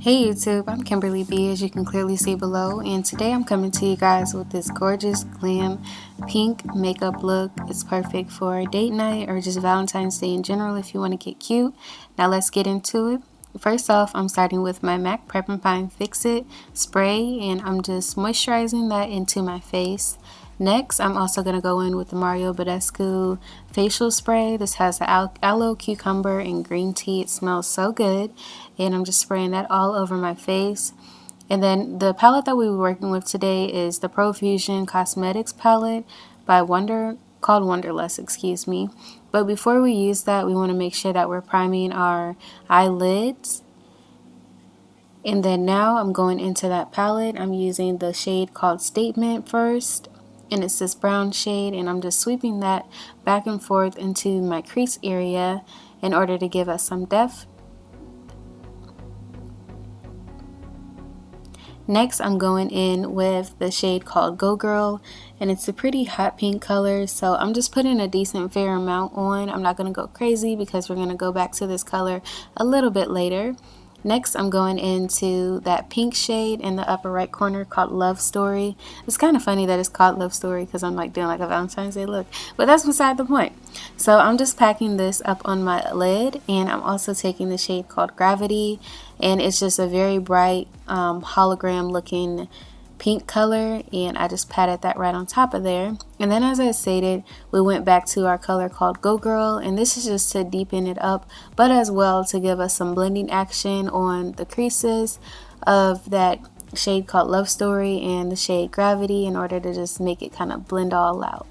Hey YouTube, I'm Kimberly B, as you can clearly see below, and today I'm coming to you guys with this gorgeous glam pink makeup look. It's perfect for date night or just Valentine's Day in general if you want to get cute. Now let's get into it. First off, I'm starting with my MAC Prep and Prime Fix It spray, and I'm just moisturizing that into my face. Next, I'm also going to go in with the Badescu facial spray. This has the aloe, cucumber, and green tea. It smells so good. And I'm just spraying that all over my face. And then the palette that we were working with today is the Profusion Cosmetics palette by called Wonderlust, excuse me. But before we use that, we want to make sure that we're priming our eyelids. And then now I'm going into that palette. I'm using the shade called Statement first. And it's this brown shade, and I'm just sweeping that back and forth into my crease area in order to give us some depth. Next, I'm going in with the shade called Go Girl, and it's a pretty hot pink color, so I'm just putting a decent fair amount on. I'm not going to go crazy because we're going to go back to this color a little bit later. Next, I'm going into that pink shade in the upper right corner called Love Story. It's kind of funny that it's called Love Story because I'm like doing like a Valentine's Day look, but that's beside the point. So I'm just packing this up on my lid, and I'm also taking the shade called Gravity, and it's just a very bright hologram looking pink color, and I just patted that right on top of there. And then, as I stated, we went back to our color called Go Girl, and this is just to deepen it up, but as well to give us some blending action on the creases of that shade called Love Story and the shade Gravity in order to just make it kind of blend all out.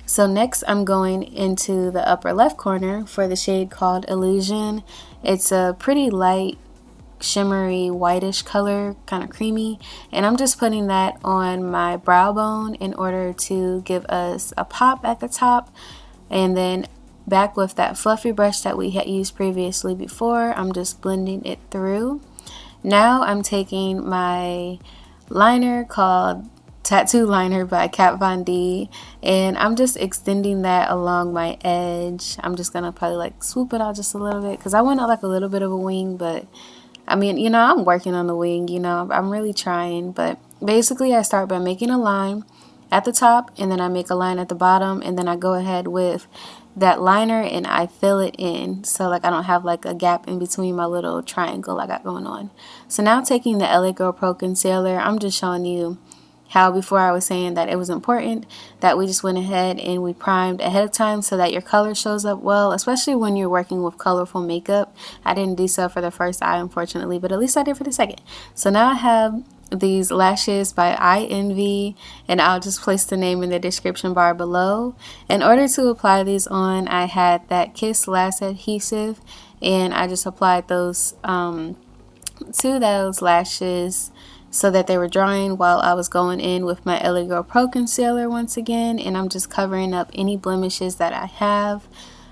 So next I'm going into the upper left corner for the shade called Illusion. It's a pretty light shimmery whitish color, kind of creamy, and I'm just putting that on my brow bone in order to give us a pop at the top. And then back with that fluffy brush that we had used previously before, I'm just blending it through. Now I'm taking my liner called Tattoo Liner by Kat Von D, and I'm just extending that along my edge. I'm just gonna probably like swoop it out just a little bit because I want like a little bit of a wing, but I mean, you know, I'm working on the wing, you know, I'm really trying. But basically I start by making a line at the top, and then I make a line at the bottom, and then I go ahead with that liner and I fill it in, so like I don't have like a gap in between my little triangle I got going on. So now taking the LA Girl Pro Concealer, I'm just showing you how before I was saying that it was important that we just went ahead and we primed ahead of time so that your color shows up well, especially when you're working with colorful makeup. I didn't do so for the first eye, unfortunately, but at least I did for the second. So now I have these lashes by IEnvy, and I'll just place the name in the description bar below. In order to apply these on, I had that Kiss Lash Adhesive, and I just applied those to those lashes so that they were drying while I was going in with my LA Girl Pro Concealer once again, and I'm just covering up any blemishes that I have.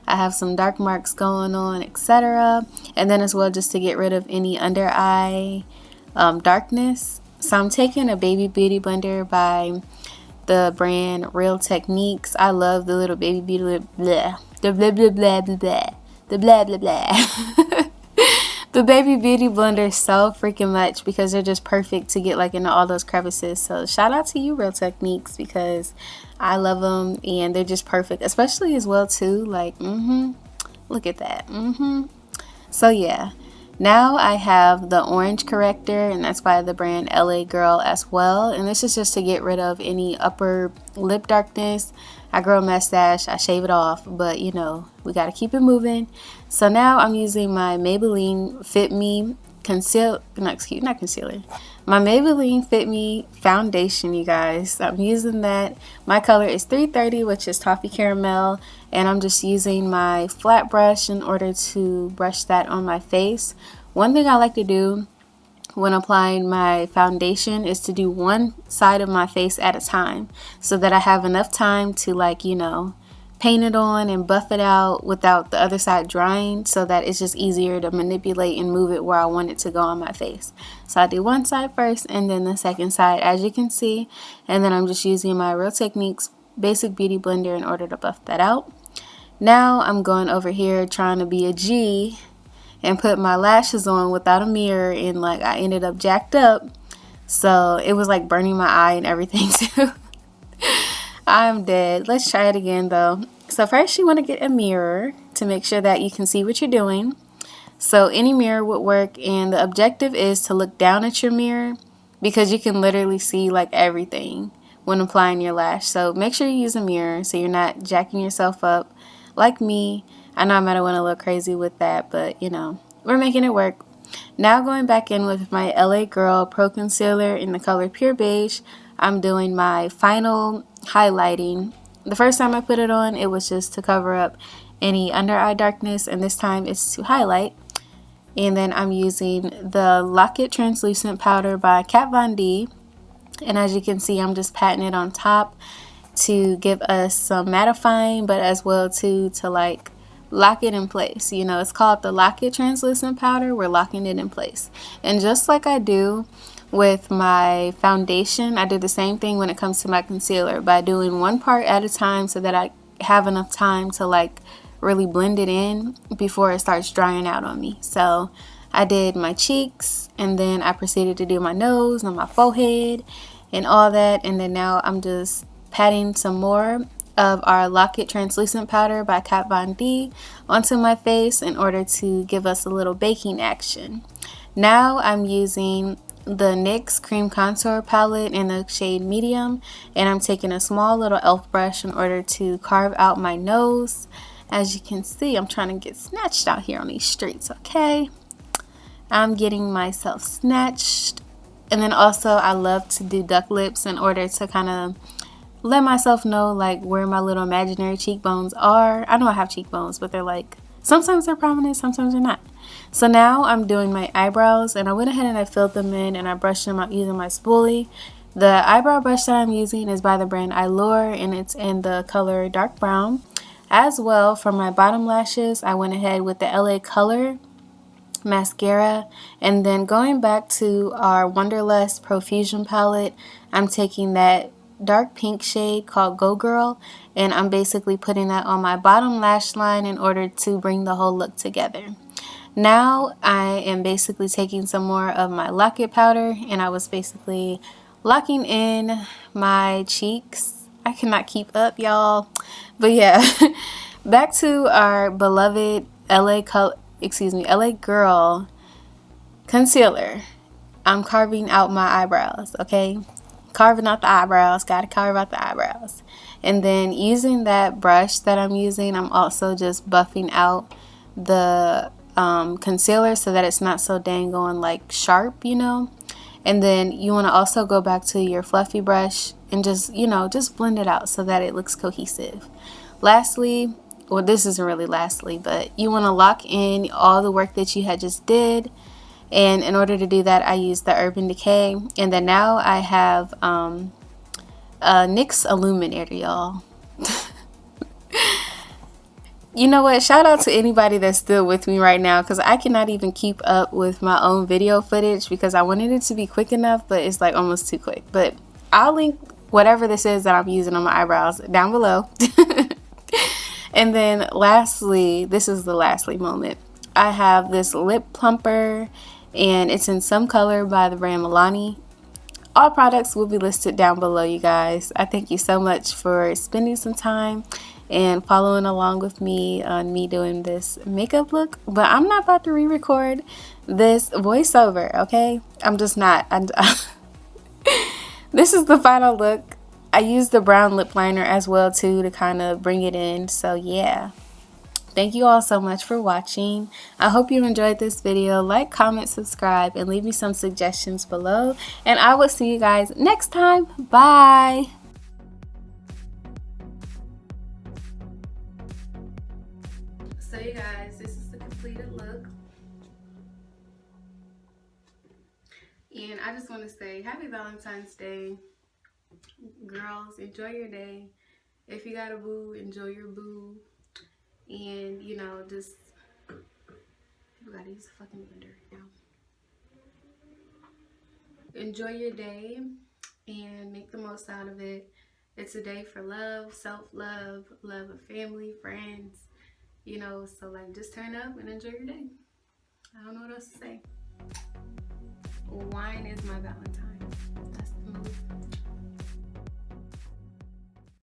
I have some dark marks going on, etc. And then as well just to get rid of any under eye darkness. So I'm taking a baby beauty blender by the brand Real Techniques. I love the little baby beauty blah, the blah blah blah blah blah, the blah blah blah. The baby beauty blender so freaking much because they're just perfect to get like into all those crevices. So shout out to you, Real Techniques, because I love them and they're just perfect, especially as well too. Like look at that. So yeah, now I have the orange corrector, and that's by the brand LA Girl as well, and this is just to get rid of any upper lip darkness. I grow a mustache, I shave it off, but you know, we gotta keep it moving. So now I'm using my Maybelline Fit Me my Maybelline Fit Me foundation, you guys. I'm using that. My color is 330, which is Toffee Caramel, and I'm just using my flat brush in order to brush that on my face. One thing I like to do when applying my foundation is to do one side of my face at a time so that I have enough time to, like, you know, paint it on and buff it out without the other side drying, so that it's just easier to manipulate and move it where I want it to go on my face. So I do one side first and then the second side, as you can see, and then I'm just using my Real Techniques Basic Beauty Blender in order to buff that out. Now I'm going over here trying to be a G and put my lashes on without a mirror, and like I ended up jacked up. So it was like burning my eye and everything too. I'm dead. Let's try it again though. So first you want to get a mirror to make sure that you can see what you're doing. So any mirror would work, and the objective is to look down at your mirror because you can literally see like everything when applying your lash. So make sure you use a mirror so you're not jacking yourself up like me. I know I might have went a little crazy with that, but you know, we're making it work. Now going back in with my LA Girl Pro Concealer in the color Pure Beige, I'm doing my final highlighting. The first time I put it on, it was just to cover up any under eye darkness, and this time it's to highlight. And then I'm using the Lock It Translucent Powder by Kat Von D. And as you can see, I'm just patting it on top to give us some mattifying, but as well too to like lock it in place. You know, it's called the Lock It Translucent Powder. We're locking it in place. And just like I do with my foundation, I do the same thing when it comes to my concealer by doing one part at a time so that I have enough time to like really blend it in before it starts drying out on me. So I did my cheeks, and then I proceeded to do my nose and my forehead and all that. And then now I'm just patting some more of our Lock It Translucent Powder by Kat Von D onto my face in order to give us a little baking action. Now I'm using the NYX Cream Contour Palette in the shade Medium, and I'm taking a small little e.l.f. brush in order to carve out my nose. As you can see, I'm trying to get snatched out here on these streets, okay? I'm getting myself snatched. And then also I love to do duck lips in order to kind of let myself know like where my little imaginary cheekbones are. I know I have cheekbones, but they're like, sometimes they're prominent, sometimes they're not. So now I'm doing my eyebrows, and I went ahead and I filled them in and I brushed them out using my spoolie. The eyebrow brush that I'm using is by the brand Eyelure, and it's in the color dark brown. As well, for my bottom lashes, I went ahead with the LA Color mascara, and then going back to our Wonderlust Profusion palette, I'm taking that dark pink shade called Go Girl, and I'm basically putting that on my bottom lash line in order to bring the whole look together. Now I am basically taking some more of my Lock It powder, and I was basically locking in my cheeks. I cannot keep up, y'all, but yeah. Back to our beloved LA Girl concealer. I'm carving out my eyebrows, okay? Carving out the eyebrows, gotta carve out the eyebrows. And then using that brush that I'm using, I'm also just buffing out the concealer so that it's not so dang on like sharp, you know? And then you want to also go back to your fluffy brush and just, you know, just blend it out so that it looks cohesive. Lastly, well, this isn't really lastly, but you want to lock in all the work that you had just did. And in order to do that, I used the Urban Decay. And then now I have a NYX Illuminator, y'all. You know what? Shout out to anybody that's still with me right now, because I cannot even keep up with my own video footage because I wanted it to be quick enough, but it's like almost too quick. But I'll link whatever this is that I'm using on my eyebrows down below. And then lastly, this is the lastly moment. I have this lip plumper, and it's in some color by the brand Milani. All products will be listed down below, you guys. I thank you so much for spending some time and following along with me on me doing this makeup look. But I'm not about to re-record this voiceover, okay? I'm just not. This is the final look. I used the brown lip liner as well too to kind of bring it in. So yeah. Thank you all so much for watching. I hope you enjoyed this video. Like, comment, subscribe, and leave me some suggestions below. And I will see you guys next time. Bye. So you guys, this is the completed look. And I just want to say happy Valentine's Day. Girls, enjoy your day. If you got a boo, enjoy your boo. And, you know, just, you gotta use a fucking blender now. Enjoy your day and make the most out of it. It's a day for love, self-love, love of family, friends, you know, so like just turn up and enjoy your day. I don't know what else to say. Wine is my Valentine.